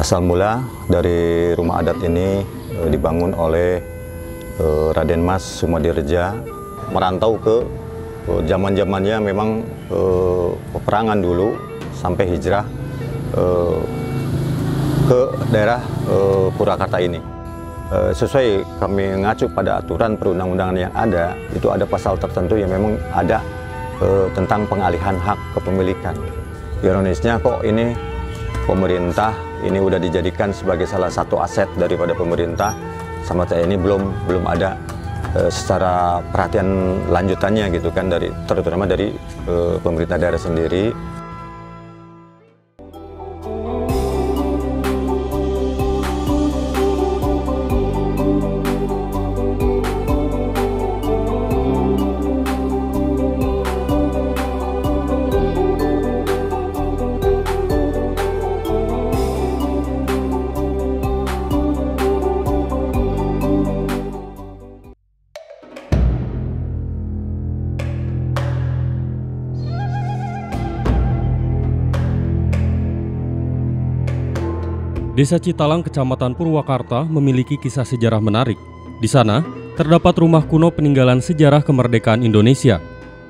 Asal mula dari rumah adat ini dibangun oleh Raden Mas Sumadireja, merantau ke zaman-zamannya memang peperangan dulu sampai hijrah ke daerah Purwakarta ini. Sesuai kami mengacu pada aturan perundang-undangan yang ada, itu ada pasal tertentu yang memang ada tentang pengalihan hak kepemilikan. Ironisnya kok ini pemerintah ini udah dijadikan sebagai salah satu aset daripada pemerintah, sama saya ini belum ada secara perhatian lanjutannya gitu kan, terutama dari pemerintah daerah sendiri. Desa Citalang, Kecamatan Purwakarta memiliki kisah sejarah menarik. Di sana, terdapat rumah kuno peninggalan sejarah kemerdekaan Indonesia.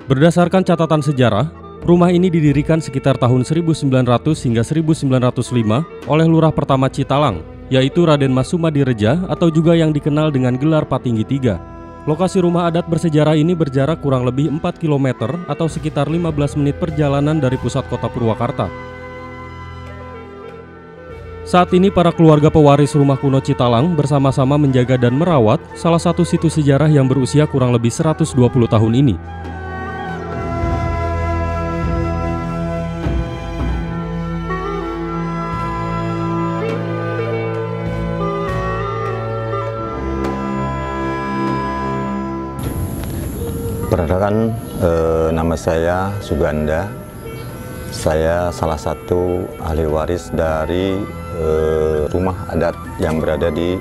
Berdasarkan catatan sejarah, rumah ini didirikan sekitar tahun 1900 hingga 1905 oleh Lurah pertama Citalang, yaitu Raden Mas Sumadireja atau juga yang dikenal dengan gelar Patinggi III. Lokasi rumah adat bersejarah ini berjarak kurang lebih 4 km atau sekitar 15 menit perjalanan dari pusat kota Purwakarta. Saat ini para keluarga pewaris rumah kuno Citalang bersama-sama menjaga dan merawat salah satu situs sejarah yang berusia kurang lebih 120 tahun ini. Perkenalkan, nama saya Suganda. Saya salah satu ahli waris dari rumah adat yang berada di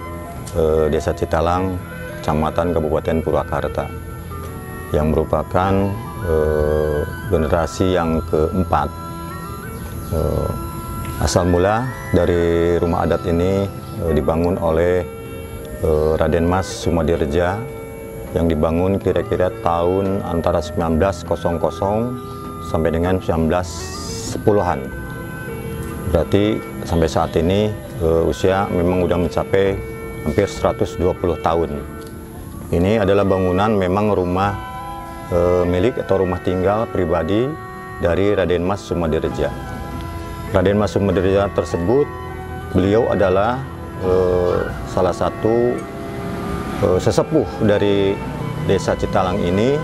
Desa Citalang, Kecamatan Kabupaten Purwakarta, yang merupakan generasi yang keempat. Asal mula dari rumah adat ini dibangun oleh Raden Mas Sumadireja, yang dibangun kira-kira tahun antara 1900 sampai dengan 1910-an. Berarti sampai saat ini usia memang udah mencapai hampir 120 tahun. Ini adalah bangunan memang rumah milik atau rumah tinggal pribadi dari Raden Mas Sumadireja. Raden Mas Sumadireja tersebut, beliau adalah salah satu sesepuh dari Desa Citalang ini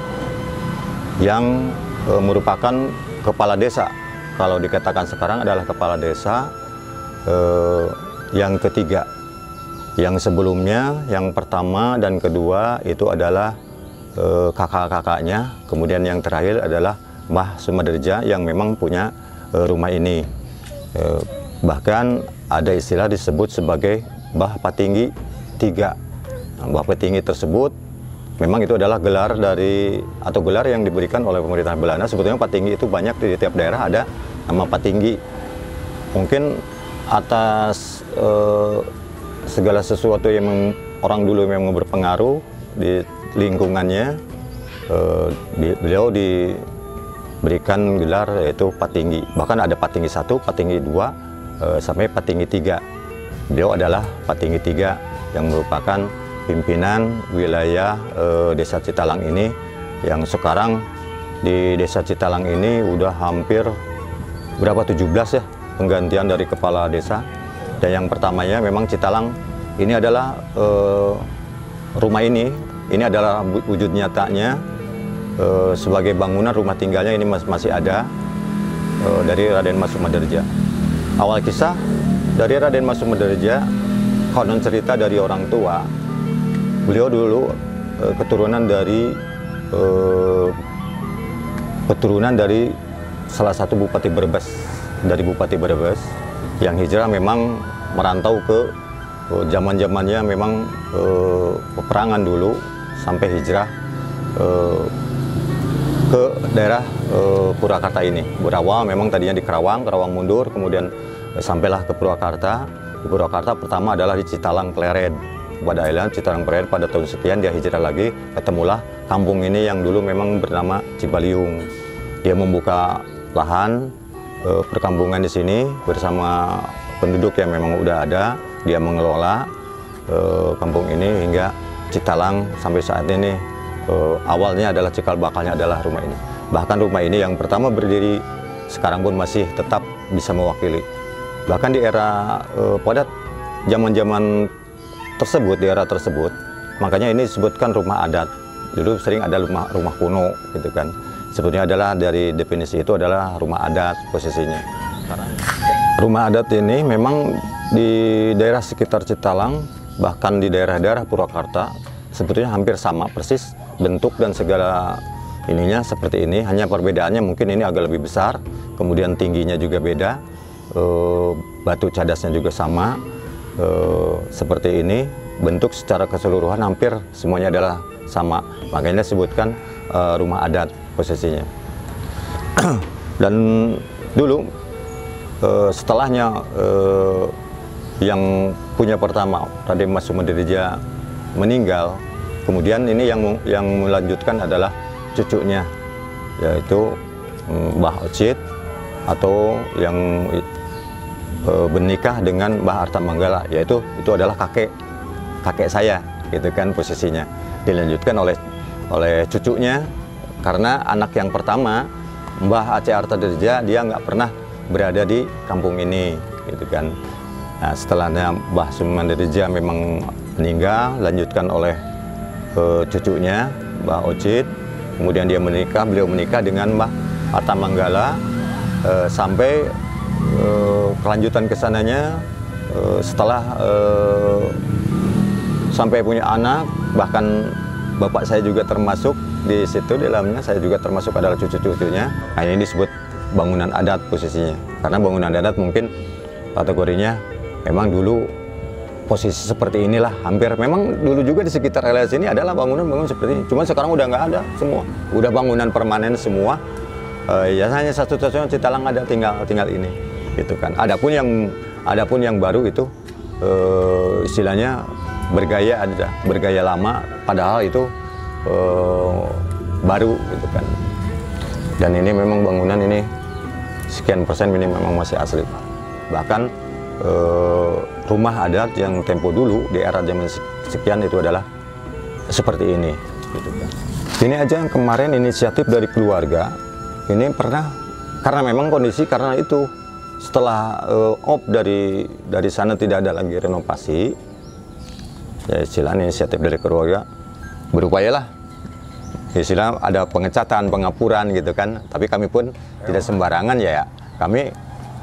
yang merupakan kepala desa. Kalau dikatakan sekarang adalah kepala desa yang ketiga. Yang sebelumnya, yang pertama dan kedua itu adalah kakak-kakaknya. Kemudian yang terakhir adalah Mbah Sumadireja yang memang punya rumah ini. Bahkan ada istilah disebut sebagai Mbah Patinggi III. Mbah Patinggi tersebut memang itu adalah gelar gelar yang diberikan oleh pemerintah Belanda. Sebetulnya Patinggi itu banyak di tiap daerah ada nama Patinggi. Mungkin atas segala sesuatu yang orang dulu memang berpengaruh di lingkungannya, beliau diberikan gelar yaitu Patinggi. Bahkan ada Patinggi 1, Patinggi 2, sampai Patinggi 3. Beliau adalah Patinggi 3 yang merupakan pimpinan wilayah Desa Citalang ini, yang sekarang di Desa Citalang ini udah hampir 17 ya penggantian dari kepala desa. Dan yang pertamanya memang Citalang ini adalah rumah ini adalah wujud nyatanya sebagai bangunan rumah tinggalnya ini masih ada dari Raden Mas Sumadireja. Awal kisah dari Raden Mas Sumadireja, konon cerita dari orang tua, beliau dulu keturunan dari salah satu Bupati Brebes, dari Bupati Brebes yang hijrah memang merantau ke zaman-zamannya memang peperangan dulu sampai hijrah ke daerah Purwakarta ini. Berawal memang tadinya di Karawang mundur, kemudian sampailah ke Purwakarta. di Purwakarta pertama adalah di Citalang Pleret. Pada akhirnya Citalang Pleret pada tahun sekian dia hijrah lagi, ketemulah kampung ini yang dulu memang bernama Cibaliung. Dia membuka lahan perkampungan di sini bersama penduduk yang memang udah ada. Dia mengelola kampung ini hingga Citalang sampai saat ini. Awalnya adalah cikal bakalnya adalah rumah ini. Bahkan rumah ini yang pertama berdiri sekarang pun masih tetap bisa mewakili. Bahkan di era pada zaman-zaman tersebut, di era tersebut, makanya ini disebutkan rumah adat. Dulu sering ada rumah kuno gitu kan. Sebetulnya adalah dari definisi itu adalah rumah adat posisinya. Rumah adat ini memang di daerah sekitar Citalang, bahkan di daerah-daerah Purwakarta, sebetulnya hampir sama persis bentuk dan segala ininya seperti ini. Hanya perbedaannya mungkin ini agak lebih besar, kemudian tingginya juga beda. Batu cadasnya juga sama, seperti ini. Bentuk secara keseluruhan hampir semuanya adalah sama, makanya disebutkan rumah adat posisinya. Dan dulu setelahnya yang punya pertama Raden Mas Sumadirja meninggal, kemudian ini yang melanjutkan adalah cucunya, yaitu Mbah Ocit, atau yang bernikah dengan Mbah Artamanggala, yaitu itu adalah kakek saya gitu kan posisinya. Dilanjutkan oleh cucunya, karena anak yang pertama Mbah Aceh Artadirja dia nggak pernah berada di kampung ini gitu kan. Nah, setelahnya Mbah Sumadirja memang meninggal, lanjutkan oleh cucunya Mbah Ocit, kemudian beliau menikah dengan Mbah Artamanggala, sampai kelanjutan kesananya setelah sampai punya anak, bahkan bapak saya juga termasuk di situ, di dalamnya saya juga termasuk adalah cucu-cucunya. Nah, ini disebut bangunan adat posisinya, karena bangunan adat mungkin kategorinya memang dulu posisi seperti inilah, hampir memang dulu juga di sekitar area sini adalah bangunan-bangunan seperti ini. Cuman sekarang udah nggak ada semua, udah bangunan permanen semua. Ya hanya satu-satunya Citalang ada tinggal ini, gitu kan. Adapun yang baru itu istilahnya bergaya lama, padahal itu baru, gitu kan. Dan ini memang bangunan ini sekian persen ini memang masih asli. Bahkan rumah adat yang tempo dulu di era zaman sekian itu adalah seperti ini, gitu kan. Ini aja kemarin inisiatif dari keluarga. Ini pernah, karena memang kondisi karena itu setelah dari sana tidak ada lagi renovasi, ya istilahnya inisiatif dari keluarga, berupayalah istilah ada pengecatan, pengapuran gitu kan. Tapi kami pun tidak sembarangan ya, kami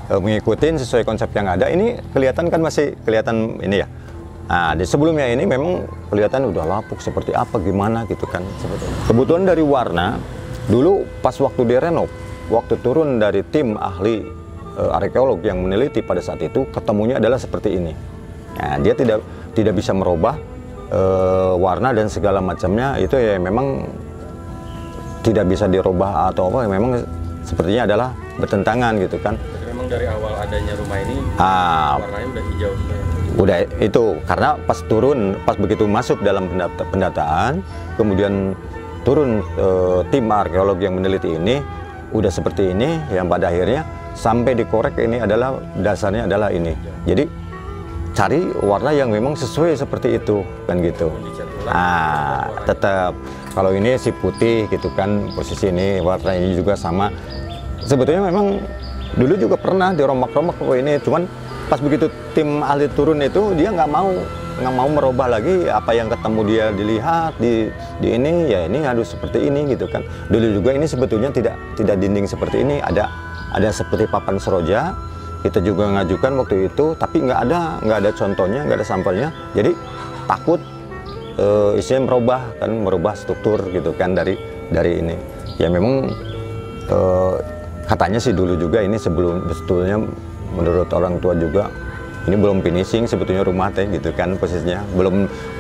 mengikuti sesuai konsep yang ada. Ini kelihatan kan masih kelihatan ini ya. Nah, di sebelumnya ini memang kelihatan udah lapuk seperti apa gimana gitu kan sebetulnya. Kebutuhan dari warna dulu pas waktu direnov, waktu turun dari tim ahli arkeolog yang meneliti pada saat itu, ketemunya adalah seperti ini. Nah, dia tidak bisa merubah warna dan segala macamnya, itu ya memang tidak bisa dirubah atau apa, memang sepertinya adalah bertentangan gitu kan. Jadi memang dari awal adanya rumah ini warnanya udah hijau. Udah itu, karena pas begitu masuk dalam pendataan, kemudian turun tim arkeolog yang meneliti ini, udah seperti ini, yang pada akhirnya sampai dikorek ini adalah dasarnya adalah ini. Jadi cari warna yang memang sesuai seperti itu kan gitu. Tetap kalau ini si putih gitu kan, posisi ini warna ini juga sama. Sebetulnya memang dulu juga pernah dirombak-rombak kok ini, cuman pas begitu tim ahli turun itu dia nggak mau merubah lagi apa yang ketemu dia dilihat di ini, ya ini harus seperti ini gitu kan. Dulu juga ini sebetulnya tidak dinding seperti ini, ada seperti papan seroja. Kita juga ngajukan waktu itu, tapi nggak ada contohnya, nggak ada sampelnya. Jadi takut isinya merubah struktur gitu kan dari ini. Ya memang katanya sih dulu juga ini sebetulnya menurut orang tua juga ini belum finishing sebetulnya rumah teh gitu kan posisinya,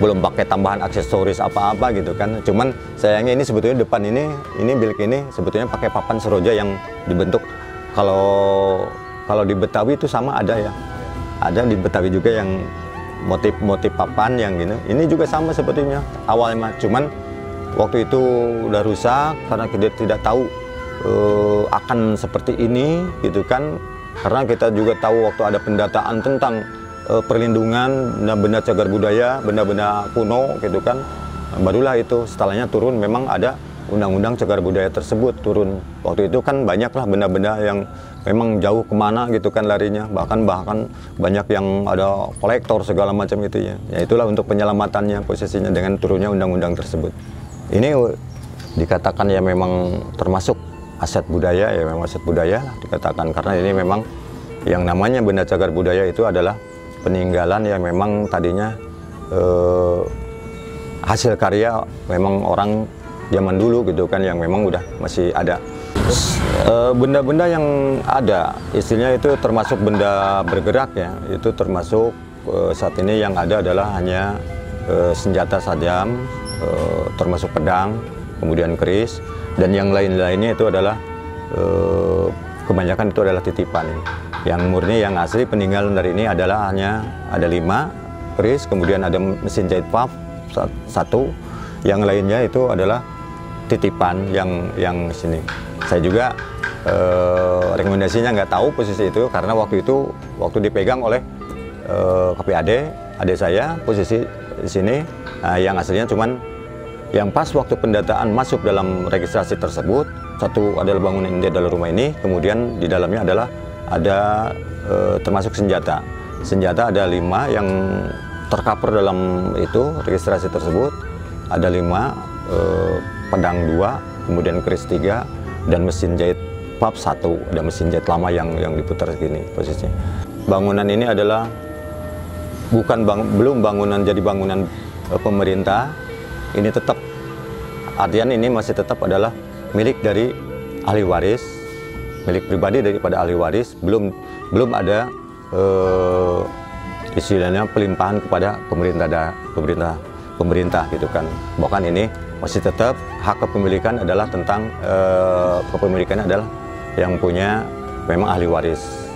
belum pakai tambahan aksesoris apa-apa gitu kan. Cuman sayangnya ini sebetulnya depan ini bilik ini sebetulnya pakai papan seroja yang dibentuk, kalau di Betawi itu sama ada ya, ada di Betawi juga yang motif-motif papan yang gini. Ini juga sama sepertinya awalnya, cuman waktu itu udah rusak karena kita tidak tahu akan seperti ini gitu kan. Karena kita juga tahu waktu ada pendataan tentang perlindungan benda-benda cagar budaya, benda-benda kuno gitu kan. Barulah itu setelahnya turun, memang ada undang-undang cagar budaya tersebut turun. Waktu itu kan banyaklah benda-benda yang memang jauh kemana gitu kan larinya, bahkan banyak yang ada kolektor segala macam itu ya. Ya itulah untuk penyelamatannya posisinya dengan turunnya undang-undang tersebut. Ini dikatakan ya memang termasuk aset budaya, ya memang aset budaya lah dikatakan, karena ini memang yang namanya benda cagar budaya itu adalah peninggalan yang memang tadinya hasil karya memang orang zaman dulu gitu kan, yang memang udah masih ada. Benda-benda yang ada istilahnya itu termasuk benda bergerak ya, itu termasuk saat ini yang ada adalah hanya senjata tajam, termasuk pedang, kemudian keris, dan yang lain-lainnya itu adalah kebanyakan itu adalah titipan. Yang murni, yang asli peninggalan dari ini adalah hanya ada 5 keris, kemudian ada mesin jahit paf 1, yang lainnya itu adalah titipan yang sini. Saya juga rekomendasinya nggak tahu posisi itu, karena waktu itu dipegang oleh KPAD, adik saya posisi di sini, yang aslinya cuman yang pas waktu pendataan masuk dalam registrasi tersebut, satu adalah bangunan ini adalah rumah ini, kemudian di dalamnya adalah ada termasuk senjata ada 5 yang tercover dalam itu registrasi tersebut, ada 5 pedang 2, kemudian keris 3, dan mesin jahit pap 1, ada mesin jahit lama yang diputar segini posisinya. Bangunan ini adalah belum bangunan jadi bangunan pemerintah, ini tetap artian ini masih tetap adalah milik dari ahli waris, milik pribadi daripada ahli waris, belum ada istilahnya pelimpahan kepada pemerintah gitu kan. Bahkan ini masih tetap hak kepemilikan adalah tentang kepemilikan adalah yang punya memang ahli waris.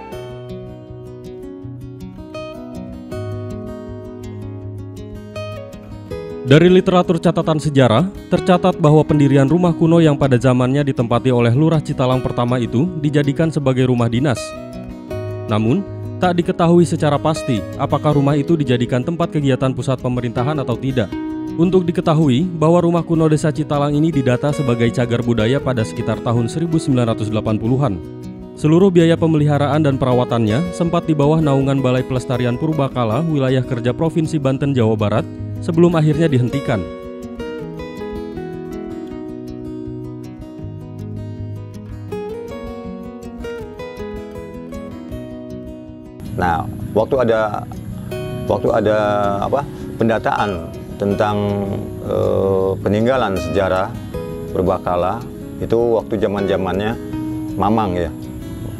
Dari literatur catatan sejarah, tercatat bahwa pendirian rumah kuno yang pada zamannya ditempati oleh Lurah Citalang pertama itu dijadikan sebagai rumah dinas. Namun, tak diketahui secara pasti apakah rumah itu dijadikan tempat kegiatan pusat pemerintahan atau tidak. Untuk diketahui bahwa rumah kuno Desa Citalang ini didata sebagai cagar budaya pada sekitar tahun 1980-an. Seluruh biaya pemeliharaan dan perawatannya sempat di bawah naungan Balai Pelestarian Purbakala Wilayah Kerja Provinsi Banten, Jawa Barat, sebelum akhirnya dihentikan. Nah, waktu ada pendataan tentang peninggalan sejarah Purbakala itu waktu zaman-zamannya Mamang ya,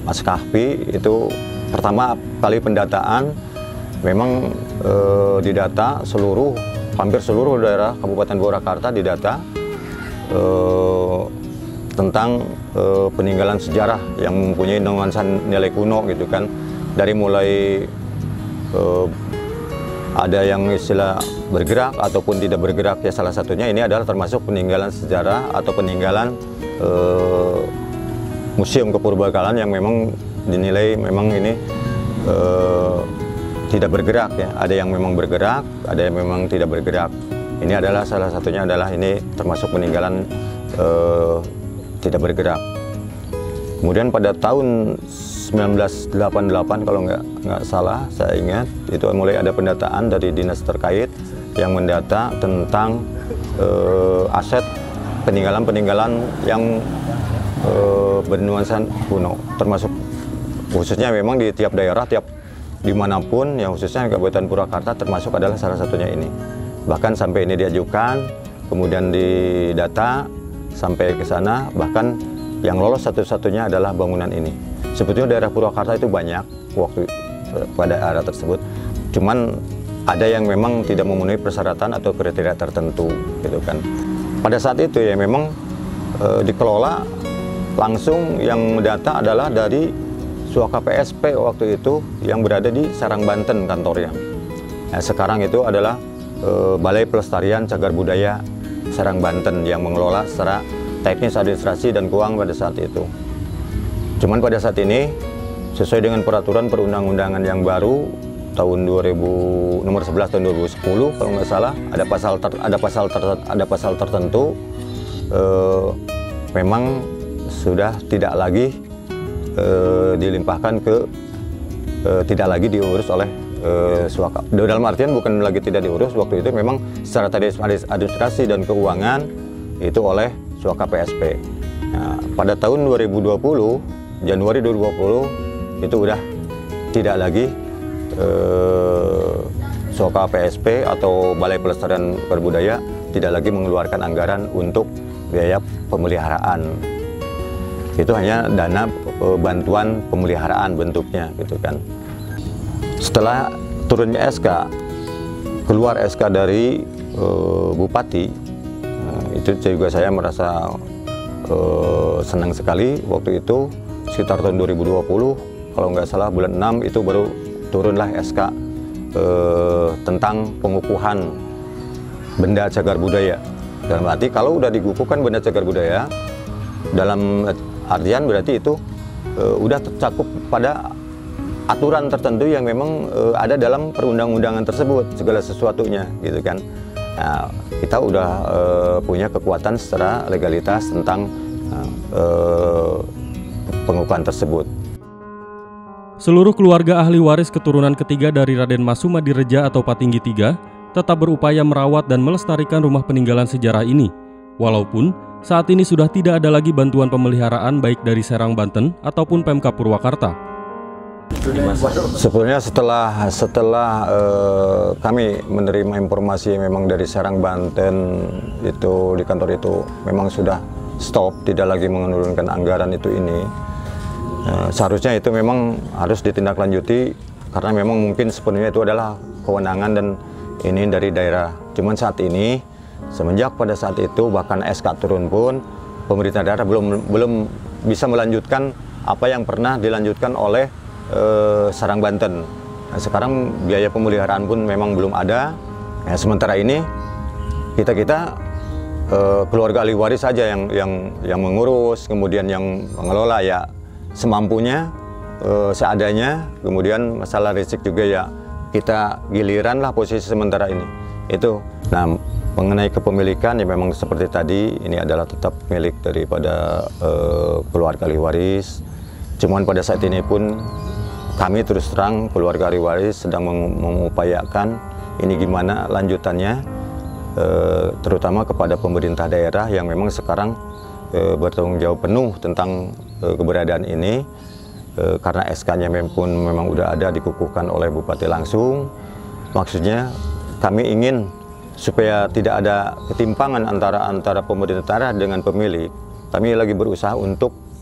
Mas Kahfi, itu pertama kali pendataan memang didata hampir seluruh daerah Kabupaten Purwakarta didata tentang peninggalan sejarah yang mempunyai nuansa nilai kuno gitu kan. Dari mulai ada yang istilah bergerak ataupun tidak bergerak ya, salah satunya ini adalah termasuk peninggalan sejarah atau peninggalan museum kepurbakalaan yang memang dinilai memang ini tidak bergerak ya. Ada yang memang bergerak, ada yang memang tidak bergerak. Ini adalah salah satunya adalah ini termasuk peninggalan tidak bergerak. Kemudian pada tahun 1988 kalau nggak salah saya ingat, itu mulai ada pendataan dari dinas terkait yang mendata tentang aset peninggalan yang bernuansa kuno, termasuk khususnya memang di tiap daerah, dimanapun, yang khususnya Kabupaten Purwakarta termasuk adalah salah satunya ini. Bahkan sampai ini diajukan, kemudian didata sampai ke sana, bahkan yang lolos satu-satunya adalah bangunan ini. Sebetulnya daerah Purwakarta itu banyak waktu pada era tersebut, cuman ada yang memang tidak memenuhi persyaratan atau kriteria tertentu gitu kan. Pada saat itu ya memang dikelola langsung, yang mendata adalah dari Suaka PSP waktu itu yang berada di Serang, Banten kantornya. Nah, sekarang itu adalah Balai Pelestarian Cagar Budaya Serang, Banten yang mengelola secara teknis, administrasi, dan keuangan pada saat itu. Cuman pada saat ini, sesuai dengan peraturan perundang-undangan yang baru tahun 2000 nomor 11 tahun 2010 kalau nggak salah, ada pasal tertentu memang sudah tidak lagi dilimpahkan ke tidak lagi diurus oleh Suaka. Dalam artian bukan lagi tidak diurus, waktu itu memang secara administrasi dan keuangan itu oleh Suaka PSP. Nah, pada tahun 2020, Januari 2020 itu udah tidak lagi Suaka PSP atau Balai Pelestarian Cagar Budaya tidak lagi mengeluarkan anggaran untuk biaya pemeliharaan. Itu hanya dana bantuan pemeliharaan bentuknya gitu kan. Setelah turunnya SK, keluar SK dari Bupati, itu juga saya merasa senang sekali. Waktu itu sekitar tahun 2020, kalau nggak salah bulan 6 itu baru turunlah SK tentang pengukuhan benda cagar budaya. Dalam arti kalau udah dikukuhkan benda cagar budaya, dalam artian berarti itu udah tercakup pada aturan tertentu yang memang ada dalam perundang-undangan tersebut, segala sesuatunya gitu kan. Nah, kita udah punya kekuatan secara legalitas tentang pengukuhan tersebut. Seluruh keluarga ahli waris keturunan ketiga dari Raden Mas Sumadireja atau Patinggi III tetap berupaya merawat dan melestarikan rumah peninggalan sejarah ini. Walaupun saat ini sudah tidak ada lagi bantuan pemeliharaan baik dari Serang, Banten ataupun Pemkab Purwakarta. Sebetulnya setelah kami menerima informasi memang dari Serang, Banten itu di kantor itu memang sudah stop, tidak lagi menurunkan anggaran itu ini. Seharusnya itu memang harus ditindaklanjuti karena memang mungkin sepenuhnya itu adalah kewenangan dan ini dari daerah. Cuman saat ini semenjak pada saat itu bahkan SK turun pun pemerintah daerah belum bisa melanjutkan apa yang pernah dilanjutkan oleh Serang, Banten. Nah, sekarang biaya pemeliharaan pun memang belum ada. Ya, sementara ini kita keluarga ahli waris saja yang mengurus, kemudian yang mengelola ya semampunya, seadanya. Kemudian masalah risik juga ya kita giliran lah posisi sementara ini. Itu. Nah, mengenai kepemilikan ya memang seperti tadi ini adalah tetap milik daripada keluarga ahli waris. Cuman pada saat ini pun kami terus terang keluarga ahli waris sedang mengupayakan ini gimana lanjutannya, terutama kepada pemerintah daerah yang memang sekarang bertanggung jawab penuh tentang keberadaan ini, karena SK-nya pun memang udah ada dikukuhkan oleh Bupati langsung. Maksudnya kami ingin supaya tidak ada ketimpangan antara pemerintah daerah dengan pemilik. Kami lagi berusaha untuk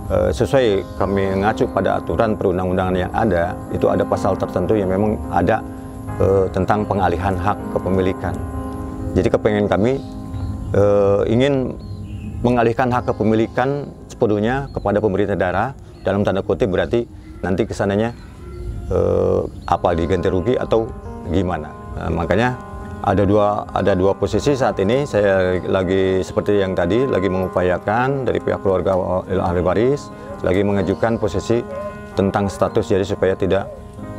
sesuai kami mengacu pada aturan perundang-undangan yang ada, itu ada pasal tertentu yang memang ada tentang pengalihan hak kepemilikan. Jadi kepengen kami ingin mengalihkan hak kepemilikan sepenuhnya kepada pemerintah daerah, dalam tanda kutip berarti nanti kesananya apa diganti rugi atau gimana. Makanya ada dua posisi saat ini. Saya lagi seperti yang tadi lagi mengupayakan dari pihak keluarga ahli waris lagi mengajukan posisi tentang status, jadi supaya tidak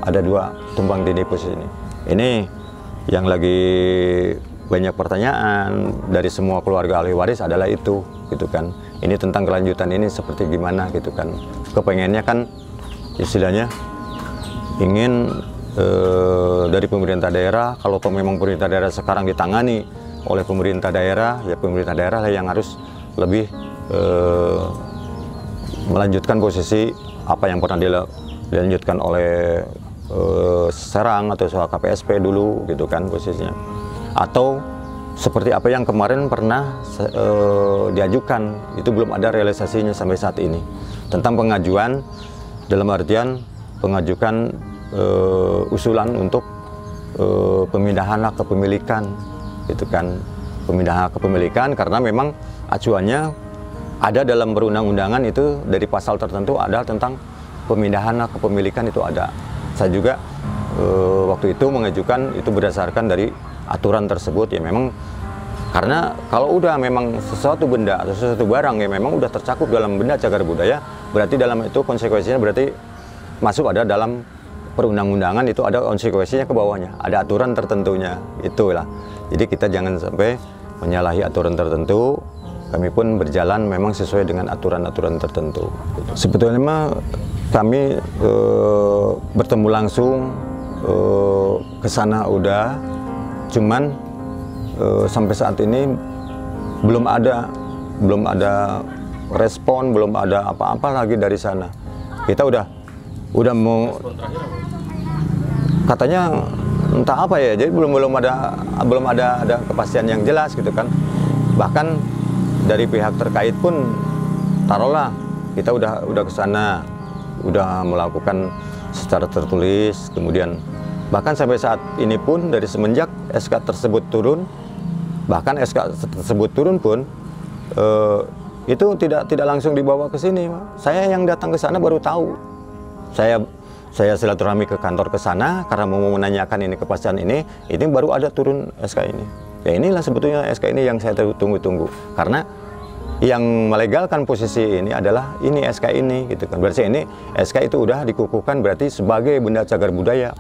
ada dua tumpang tindih posisi ini. Ini yang lagi banyak pertanyaan dari semua keluarga ahli waris adalah itu gitu kan. Ini tentang kelanjutan ini seperti gimana gitu kan. Kepengennya kan istilahnya ingin dari pemerintah daerah, kalau memang pemerintah daerah sekarang ditangani oleh pemerintah daerah, ya pemerintah daerah lah yang harus lebih melanjutkan posisi apa yang pernah dilanjutkan oleh Serang atau Suaka PSP dulu gitu kan posisinya. Atau seperti apa yang kemarin pernah diajukan, itu belum ada realisasinya sampai saat ini. Tentang pengajuan, dalam artian pengajukan usulan untuk pemindahan hak kepemilikan gitu kan, pemindahan hak kepemilikan, karena memang acuannya ada dalam perundang-undangan itu dari pasal tertentu ada tentang pemindahan kepemilikan itu ada. Saya juga waktu itu mengajukan itu berdasarkan dari aturan tersebut ya, memang karena kalau udah memang sesuatu benda atau sesuatu barang yang memang udah tercakup dalam benda cagar budaya, berarti dalam itu konsekuensinya berarti masuk ada dalam perundang-undangan, itu ada konsekuensinya ke bawahnya, ada aturan tertentunya, itulah. Jadi kita jangan sampai menyalahi aturan tertentu. Kami pun berjalan memang sesuai dengan aturan-aturan tertentu. Sebetulnya mah kami bertemu langsung ke sana udah, cuman sampai saat ini belum ada respon, belum ada apa-apa lagi dari sana. Kita udah mau, katanya entah apa ya, jadi belum ada kepastian yang jelas gitu kan. Bahkan dari pihak terkait pun, taruhlah kita udah ke sana, udah melakukan secara tertulis, kemudian bahkan sampai saat ini pun dari semenjak SK tersebut turun, bahkan SK tersebut turun pun itu tidak langsung dibawa ke sini. Saya yang datang ke sana baru tahu. Saya silaturahmi ke kantor ke sana karena mau menanyakan ini kepastian ini baru ada turun SK ini. Ya inilah sebetulnya SK ini yang saya tunggu-tunggu. Karena yang melegalkan posisi ini adalah ini SK ini gitu kan. Berarti ini SK itu udah dikukuhkan berarti sebagai benda cagar budaya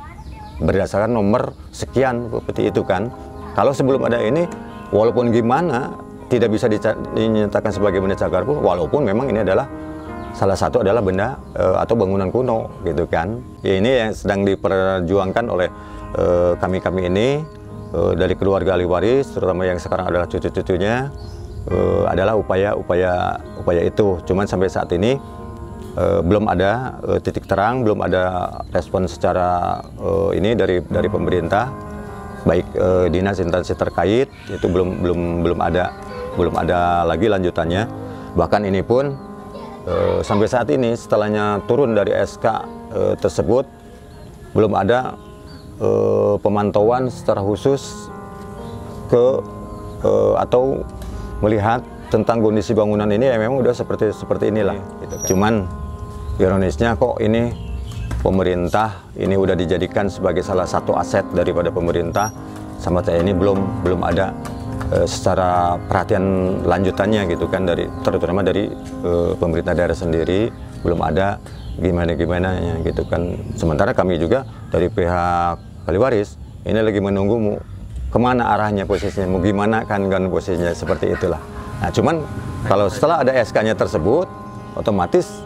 berdasarkan nomor sekian seperti itu kan. Kalau sebelum ada ini, walaupun gimana tidak bisa dinyatakan sebagai benda cagar budaya, walaupun memang ini adalah salah satu adalah benda atau bangunan kuno gitu kan. Ya, ini yang sedang diperjuangkan oleh kami ini dari keluarga ahli waris, terutama yang sekarang adalah cucu-cucunya, adalah upaya itu. Cuman sampai saat ini belum ada titik terang, belum ada respon secara ini dari pemerintah, baik dinas instansi terkait itu belum ada lagi lanjutannya. Bahkan ini pun sampai saat ini setelahnya turun dari SK tersebut belum ada pemantauan secara khusus atau melihat tentang kondisi bangunan ini yang memang udah seperti inilah. Gitu kan. Cuman ironisnya kok ini pemerintah ini udah dijadikan sebagai salah satu aset daripada pemerintah, sama saya ini belum ada secara perhatian lanjutannya gitu kan, terutama dari pemerintah daerah sendiri belum ada gimana gitu kan. Sementara kami juga dari pihak ahli waris ini lagi menunggu kemana arahnya posisinya, mau gimana kan posisinya seperti itulah. Nah cuman kalau setelah ada SK-nya tersebut otomatis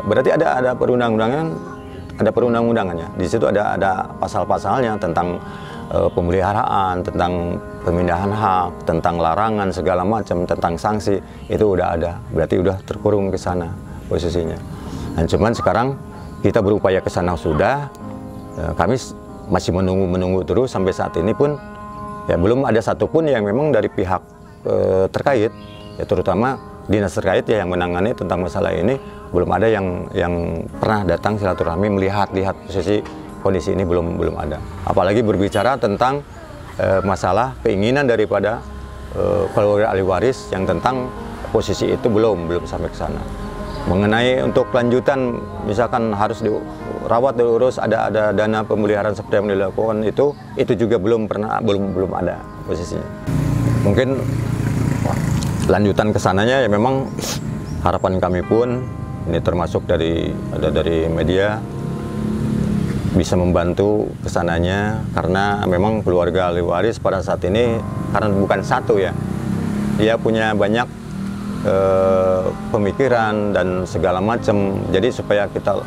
berarti ada perundang-undangannya. Di situ ada pasal-pasalnya tentang pemeliharaan, tentang pemindahan hak, tentang larangan segala macam, tentang sanksi, itu udah ada. Berarti udah terkurung ke sana posisinya. Dan cuman sekarang kita berupaya ke sana sudah, kami masih menunggu terus sampai saat ini pun ya belum ada satupun yang memang dari pihak terkait, ya terutama dinas terkait ya yang menangani tentang masalah ini, belum ada yang pernah datang silaturahmi melihat posisi kondisi ini, belum ada. Apalagi berbicara tentang masalah keinginan daripada keluarga ahli waris yang tentang posisi itu belum sampai ke sana. Mengenai untuk lanjutan misalkan harus dirawat, diurus, ada dana pemeliharaan seperti yang dilakukan itu juga belum ada posisinya. Mungkin lanjutan ke sananya ya memang harapan kami pun ini termasuk dari media bisa membantu kesananya, karena memang keluarga ahli waris pada saat ini karena bukan satu ya, dia punya banyak pemikiran dan segala macam. Jadi supaya kita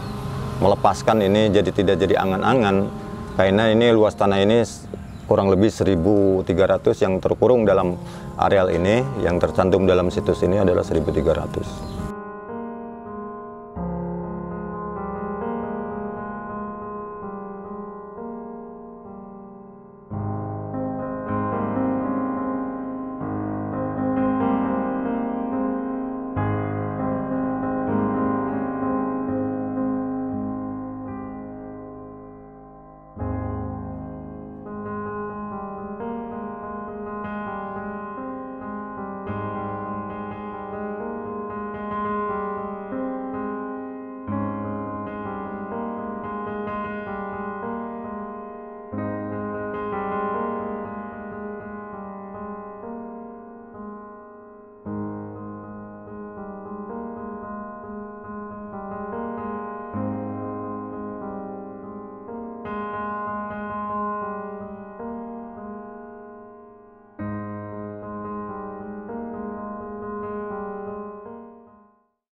melepaskan ini jadi tidak jadi angan-angan, karena ini luas tanah ini kurang lebih 1.300 yang terkurung dalam areal ini, yang tercantum dalam situs ini adalah 1.300.